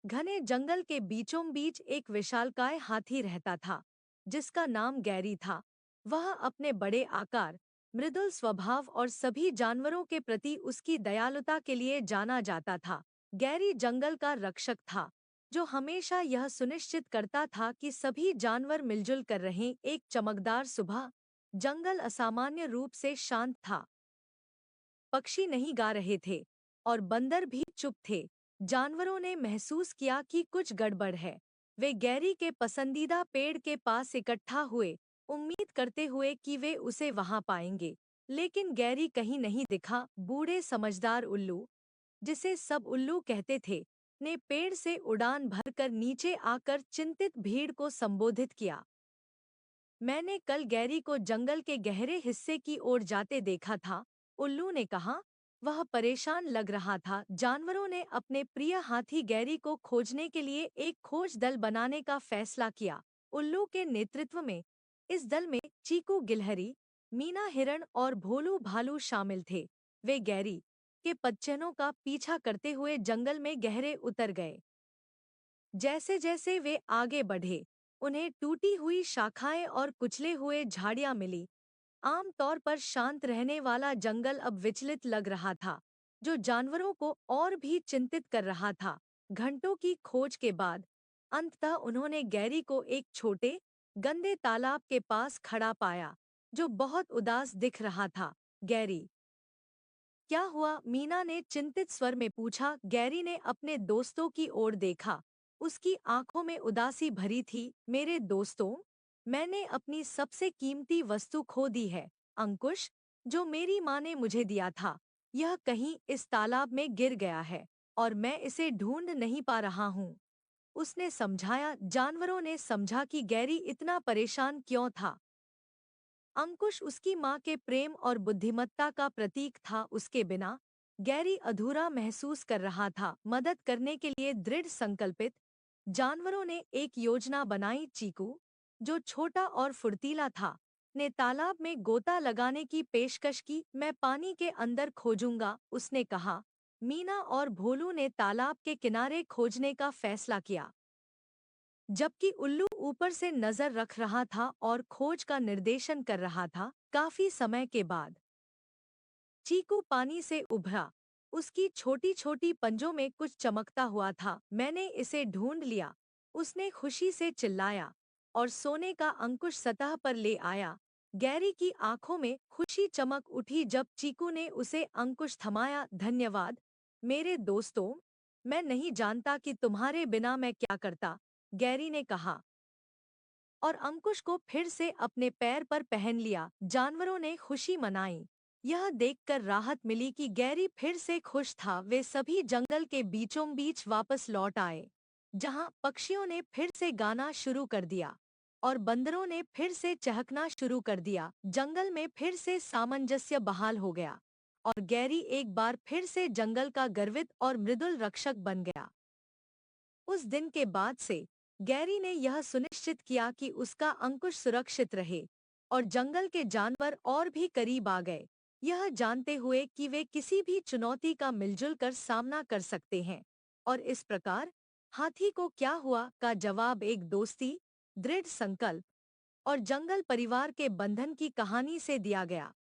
घने जंगल के बीचों बीच एक विशालकाय हाथी रहता था, जिसका नाम गैरी था। वह अपने बड़े आकार, मृदुल स्वभाव और सभी जानवरों के प्रति उसकी दयालुता के लिए जाना जाता था। गैरी जंगल का रक्षक था, जो हमेशा यह सुनिश्चित करता था कि सभी जानवर मिलजुल कर रहें। एक चमकदार सुबह, जंगल असामान्य रूप से शांत था। पक्षी नहीं गा रहे थे और बंदर भी चुप थे। जानवरों ने महसूस किया कि कुछ गड़बड़ है। वे गैरी के पसंदीदा पेड़ के पास इकट्ठा हुए, उम्मीद करते हुए कि वे उसे वहां पाएंगे। लेकिन गैरी कहीं नहीं दिखा। बूढ़े समझदार उल्लू, जिसे सब उल्लू कहते थे, ने पेड़ से उड़ान भरकर नीचे आकर चिंतित भीड़ को संबोधित किया। मैंने कल गैरी को जंगल के गहरे हिस्से की ओर जाते देखा था, उल्लू ने कहा। वह परेशान लग रहा था। जानवरों ने अपने प्रिय हाथी गैरी को खोजने के लिए एक खोज दल बनाने का फैसला किया। उल्लू के नेतृत्व में इस दल में चीकू गिलहरी, मीना हिरण और भोलू भालू शामिल थे। वे गैरी के पदचिह्नों का पीछा करते हुए जंगल में गहरे उतर गए। जैसे जैसे वे आगे बढ़े, उन्हें टूटी हुई शाखाएं और कुचले हुए झाड़ियां मिली। आम तौर पर शांत रहने वाला जंगल अब विचलित लग रहा था, जो जानवरों को और भी चिंतित कर रहा था। घंटों की खोज के बाद अंततः उन्होंने गैरी को एक छोटे, गंदे तालाब के पास खड़ा पाया, जो बहुत उदास दिख रहा था। गैरी, क्या हुआ? मीना ने चिंतित स्वर में पूछा। गैरी ने अपने दोस्तों की ओर देखा। उसकी आंखों में उदासी भरी थी। मेरे दोस्तों, मैंने अपनी सबसे कीमती वस्तु खो दी है, अंकुश, जो मेरी माँ ने मुझे दिया था। यह कहीं इस तालाब में गिर गया है और मैं इसे ढूंढ नहीं पा रहा हूँ, उसने समझाया। जानवरों ने समझा कि गैरी इतना परेशान क्यों था। अंकुश उसकी माँ के प्रेम और बुद्धिमत्ता का प्रतीक था। उसके बिना गैरी अधूरा महसूस कर रहा था। मदद करने के लिए दृढ़ संकल्पित, जानवरों ने एक योजना बनाई। चीकू, जो छोटा और फुर्तीला था, ने तालाब में गोता लगाने की पेशकश की। मैं पानी के अंदर खोजूंगा, उसने कहा। मीना और भोलू ने तालाब के किनारे खोजने का फैसला किया, जबकि उल्लू ऊपर से नजर रख रहा था और खोज का निर्देशन कर रहा था। काफी समय के बाद चीकू पानी से उभरा। उसकी छोटी छोटी पंजों में कुछ चमकता हुआ था। मैंने इसे ढूंढ लिया, उसने खुशी से चिल्लाया और सोने का अंकुश सतह पर ले आया। गैरी की आंखों में खुशी चमक उठी जब चीकू ने उसे अंकुश थमाया। धन्यवाद मेरे दोस्तों, मैं नहीं जानता कि तुम्हारे बिना मैं क्या करता, गैरी ने कहा, और अंकुश को फिर से अपने पैर पर पहन लिया। जानवरों ने खुशी मनाई। यह देखकर राहत मिली कि गैरी फिर से खुश था। वे सभी जंगल के बीचों बीच वापस लौट आए, जहां पक्षियों ने फिर से गाना शुरू कर दिया और बंदरों ने फिर से चहकना शुरू कर दिया। जंगल में फिर से सामंजस्य बहाल हो गया और गैरी एक बार फिर से जंगल का गर्वित और मृदुल रक्षक बन गया। उस दिन के बाद से गैरी ने यह सुनिश्चित किया कि उसका अंकुश सुरक्षित रहे और जंगल के जानवर और भी करीब आ गए, यह जानते हुए कि वे किसी भी चुनौती का मिलजुल कर सामना कर सकते हैं। और इस प्रकार हाथी को क्या हुआ का जवाब एक दोस्ती, दृढ़ संकल्प और जंगल परिवार के बंधन की कहानी से दिया गया।